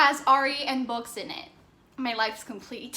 has Ari and books in it. My life's complete.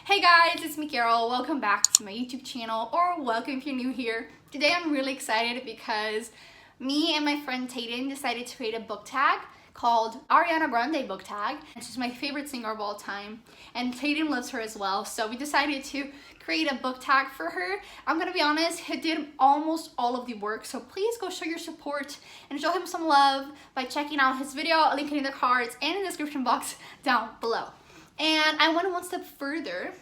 Hey guys, it's me Carol. Welcome back to my YouTube channel, or welcome if you're new here. Today I'm really excited because me and my friend Tayten decided to create a book tag called Ariana Grande book tag. She's my favorite singer of all time, and Tayten loves her as well. So we decided to create a book tag for her. I'm gonna be honest, he did almost all of the work, so please go show your support and show him some love by checking out his video. I'll link it in the cards and in the description box down below. And I went one step further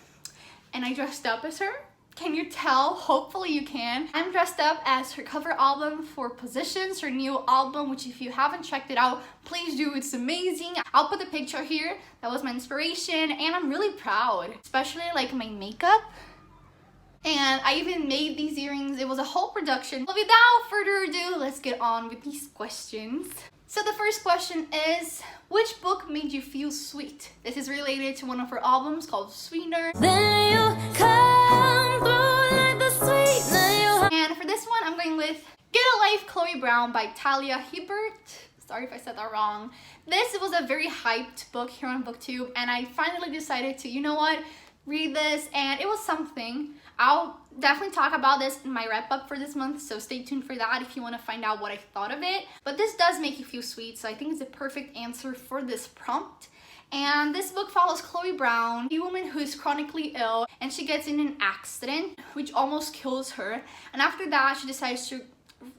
and I dressed up as her. Can you tell? Hopefully you can. I'm dressed up as her cover album for Positions, her new album, which if you haven't checked it out, please do. It's amazing. I'll put the picture here. That was my inspiration, and I'm really proud, especially like my makeup. And I even made these earrings. It was a whole production. But without further ado, let's get on with these questions. So the first question is, which book made you feel sweet? This is related to one of her albums called Sweetener. Then you come through like the sweetener. And for this one, I'm going with Get a Life, Chloe Brown by Talia Hibbert. Sorry if I said that wrong. This was a very hyped book here on BookTube, and I finally decided to, you know what, read this, and it was something. I'll definitely talk about this in my wrap up for this month, so stay tuned for that if you want to find out what I thought of it. But this does make you feel sweet, so I think it's a perfect answer for this prompt. And this book follows Chloe Brown, a woman who is chronically ill, and she gets in an accident which almost kills her. And after that, she decides to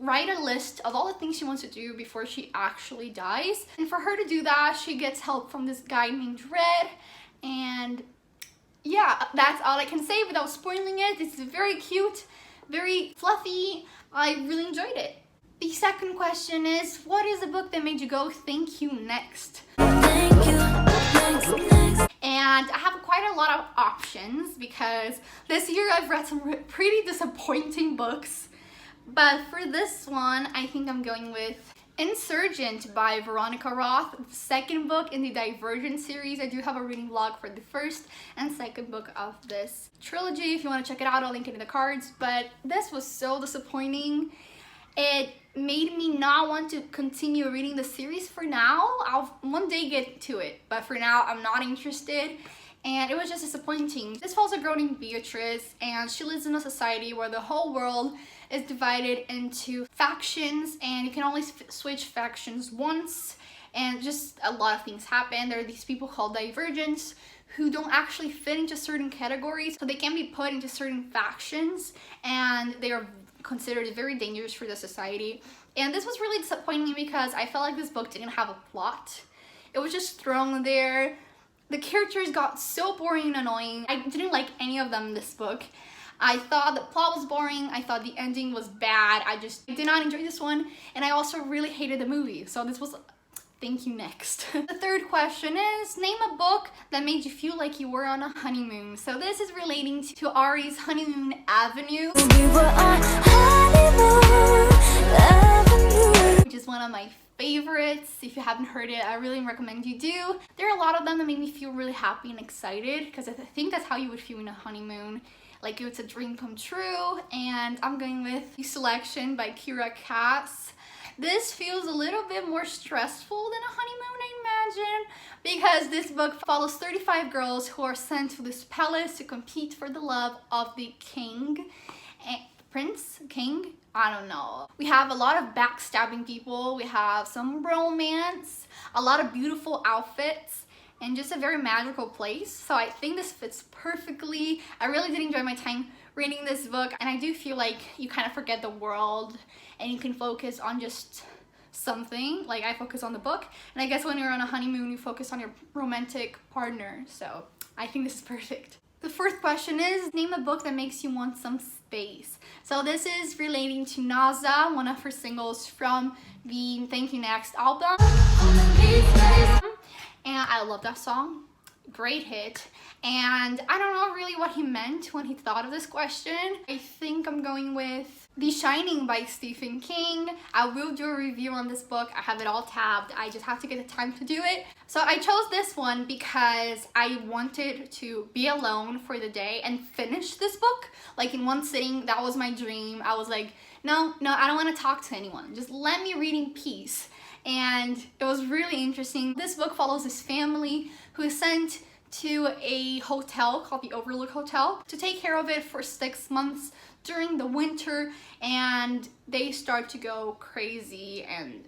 write a list of all the things she wants to do before she actually dies. And for her to do that, she gets help from this guy named Red. And yeah, that's all I can say without spoiling it. It's very cute, very fluffy. I really enjoyed it. The second question is, what is a book that made you go, thank you, next? Thank you, next. And I have quite a lot of options because this year I've read some pretty disappointing books. But for this one, I think I'm going with Insurgent by Veronica Roth, the second book in the Divergent series. I do have a reading vlog for the first and second book of this trilogy. If you want to check it out, I'll link it in the cards. But this was so disappointing. It made me not want to continue reading the series for now. I'll one day get to it, but for now I'm not interested. And it was just disappointing. This follows a girl named Beatrice, and she lives in a society where the whole world is divided into factions, and you can only switch factions once, and just a lot of things happen. There are these people called divergents who don't actually fit into certain categories, so they can be put into certain factions, and they are considered very dangerous for the society. And this was really disappointing because I felt like this book didn't have a plot. It was just thrown there. The characters got so boring and annoying. I didn't like any of them in this book. I thought the plot was boring. I thought the ending was bad. I did not enjoy this one. And I also really hated the movie. So this was thank you, next. The third question is, name a book that made you feel like you were on a honeymoon. So this is relating to Ari's Honeymoon Avenue. We were on honeymoon avenue, which is one of my favorites. If you haven't heard it, I really recommend you do. There are a lot of them that made me feel really happy and excited because I think that's how you would feel in a honeymoon. Like it's a dream come true. And I'm going with The Selection by Kira Cass. This feels a little bit more stressful than a honeymoon, I imagine, because this book follows 35 girls who are sent to this palace to compete for the love of the king. Prince? King? I don't know. We have a lot of backstabbing people. We have some romance, a lot of beautiful outfits, and just a very magical place. So I think this fits perfectly. I really did enjoy my time reading this book, and I do feel like you kind of forget the world and you can focus on just something. Like I focus on the book, and I guess when you're on a honeymoon you focus on your romantic partner. So I think this is perfect. The fourth question is, name a book that makes you want some space. So this is relating to Naza, one of her singles from the Thank You Next album. And I love that song. Great hit. And I don't know really what he meant when he thought of this question. I think I'm going with The Shining by Stephen King. I will do a review on this book. I have it all tabbed. I just have to get the time to do it. So I chose this one because I wanted to be alone for the day and finish this book like in one sitting. That was my dream. I was like, no, I don't want to talk to anyone. Just let me read in peace. And it was really interesting. This book follows this family who is sent to a hotel called the Overlook Hotel to take care of it for 6 months during the winter, and they start to go crazy. And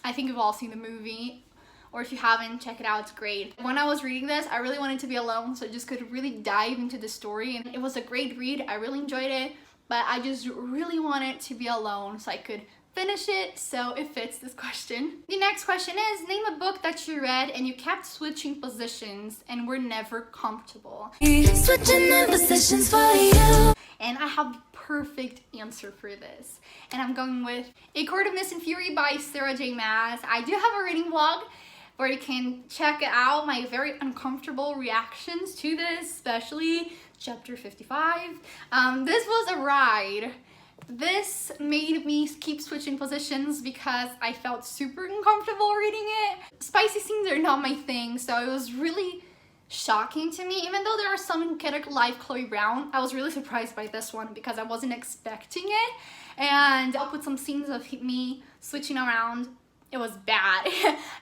I think you've all seen the movie, or if you haven't, check it out, it's great. When I was reading this, I really wanted to be alone, so I just could really dive into the story, and it was a great read. I really enjoyed it, but I just really wanted to be alone so I could finish it, so it fits this question. The next question is, name a book that you read and you kept switching positions and were never comfortable. Switching the positions for you. And I have the perfect answer for this. And I'm going with A Court of Mist and Fury by Sarah J. Maas. I do have a reading vlog where you can check out my very uncomfortable reactions to this, especially chapter 55. This was a ride. This made me keep switching positions because I felt super uncomfortable reading it. Spicy scenes are not my thing, so it was really shocking to me. Even though there are some in Kinetic Life Chloe Brown, I was really surprised by this one because I wasn't expecting it. And up with some scenes of me switching around. It was bad.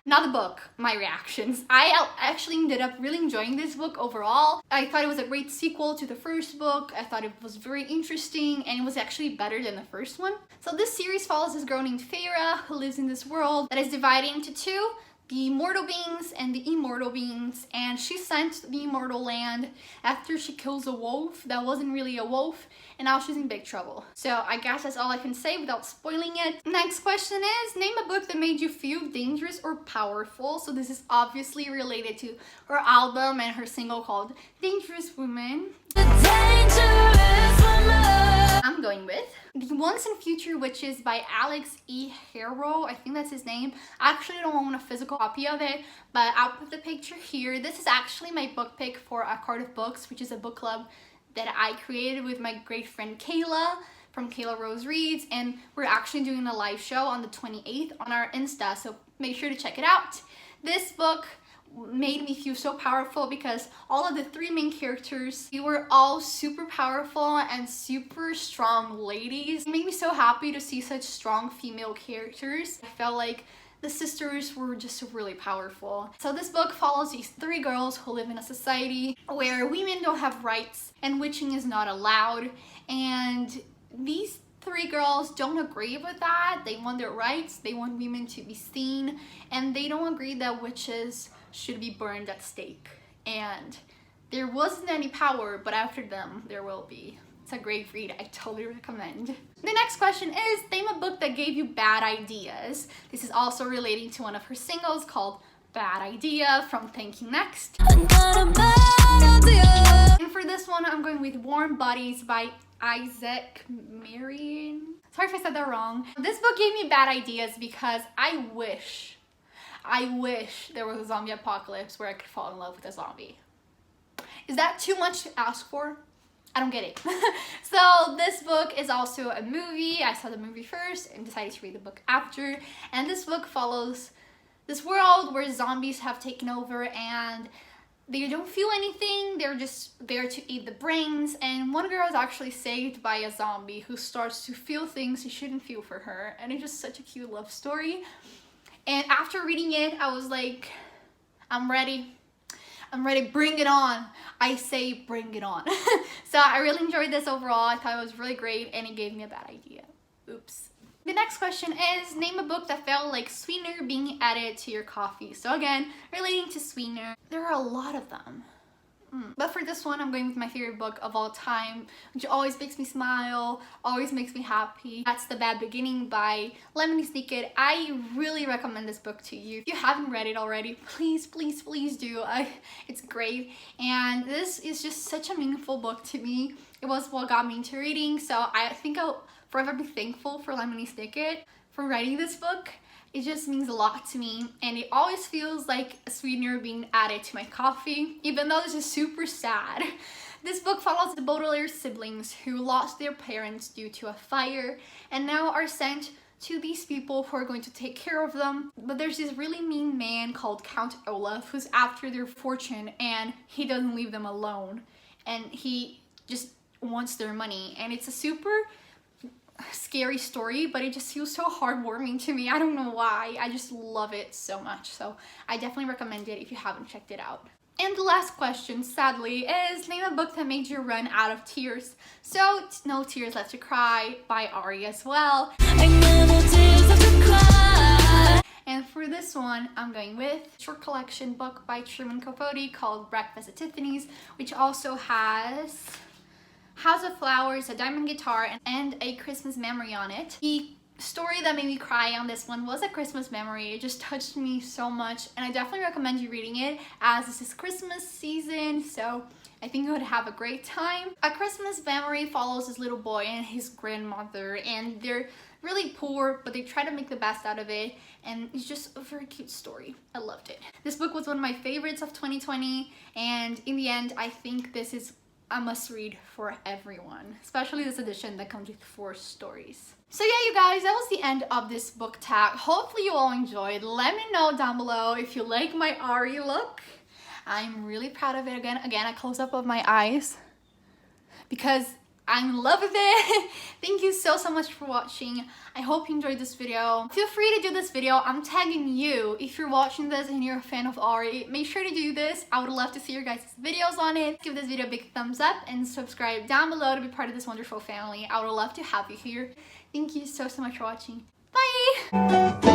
Not the book, my reactions. I actually ended up really enjoying this book overall. I thought it was a great sequel to the first book. I thought it was very interesting, and it was actually better than the first one. So this series follows this girl named Feyre who lives in this world that is divided into two, the mortal beings and the immortal beings, and she's sent to the immortal land after she kills a wolf that wasn't really a wolf, and now she's in big trouble. So I guess that's all I can say without spoiling it. Next question is, name a book that made you feel dangerous or powerful. So this is obviously related to her album and her single called Dangerous Woman. I'm going with The Once and Future Witches by Alex E. Harrow. I think that's his name. I actually don't own a physical copy of it, but I'll put the picture here. This is actually my book pick for A Card of Books, which is a book club that I created with my great friend Kayla from Kayla Rose Reads, and we're actually doing a live show on the 28th on our Insta, so make sure to check it out. This book made me feel so powerful because all of the three main characters, they were all super powerful and super strong ladies. It made me so happy to see such strong female characters. I felt like the sisters were just really powerful. So this book follows these three girls who live in a society where women don't have rights and witching is not allowed, and these three girls don't agree with that. They want their rights, they want women to be seen, and they don't agree that witches should be burned at stake. And there wasn't any power, but after them there will be. It's a great read, I totally recommend. The next question is, name a book that gave you bad ideas. This is also relating to one of her singles called Bad Idea from Thank You Next. And for this one, I'm going with Warm Bodies by Isaac Marion. Sorry if I said that wrong. This book gave me bad ideas because I wish there was a zombie apocalypse where I could fall in love with a zombie. Is that too much to ask for? I don't get it. So this book is also a movie. I saw the movie first and decided to read the book after. And this book follows this world where zombies have taken over and they don't feel anything. They're just there to eat the brains. And one girl is actually saved by a zombie who starts to feel things he shouldn't feel for her. And it's just such a cute love story. And after reading it, I was like, I'm ready. I'm ready, bring it on. I say bring it on. So I really enjoyed this overall. I thought it was really great and it gave me a bad idea. Oops. The next question is, name a book that felt like sweetener being added to your coffee. So again, relating to sweetener, there are a lot of them. But for this one, I'm going with my favorite book of all time, which always makes me smile, always makes me happy. That's The Bad Beginning by Lemony Snicket. I really recommend this book to you. If you haven't read it already, please, please, please do. It's great. And this is just such a meaningful book to me. It was what got me into reading, so I think I'll forever be thankful for Lemony Snicket for writing this book. It just means a lot to me, and it always feels like a sweetener being added to my coffee, even though this is super sad. This book follows the Baudelaire siblings who lost their parents due to a fire and now are sent to these people who are going to take care of them. But there's this really mean man called Count Olaf who's after their fortune, and he doesn't leave them alone, and he just wants their money. And it's a super scary story, but it just feels so heartwarming to me. I don't know why. I just love it so much. So I definitely recommend it if you haven't checked it out. And the last question, sadly, is name a book that made you run out of tears. So No Tears Left to Cry by Ari as well. And for this one, I'm going with a short collection book by Truman Capote called Breakfast at Tiffany's, which also has House of Flowers, a diamond guitar, and a Christmas memory on it. The story that made me cry on this one was A Christmas Memory. It just touched me so much, and I definitely recommend you reading it as this is Christmas season, so I think you would have a great time. A Christmas Memory follows this little boy and his grandmother, and they're really poor, but they try to make the best out of it, and it's just a very cute story. I loved it. This book was one of my favorites of 2020, and in the end, I think this is a must read for everyone, especially this edition that comes with 4 stories. So yeah, you guys, that was the end of this book tag. Hopefully you all enjoyed. Let me know down below if you like my Ari look. I'm really proud of it. Again, a close-up of my eyes because I'm in love with it. Thank you so much for watching. I hope you enjoyed this video. Feel free to do this video. I'm tagging you if you're watching this and you're a fan of Ari. Make sure to do this. I would love to see your guys' videos on it. Give this video a big thumbs up and subscribe down below to be part of this wonderful family. I would love to have you here. Thank you so much for watching. Bye!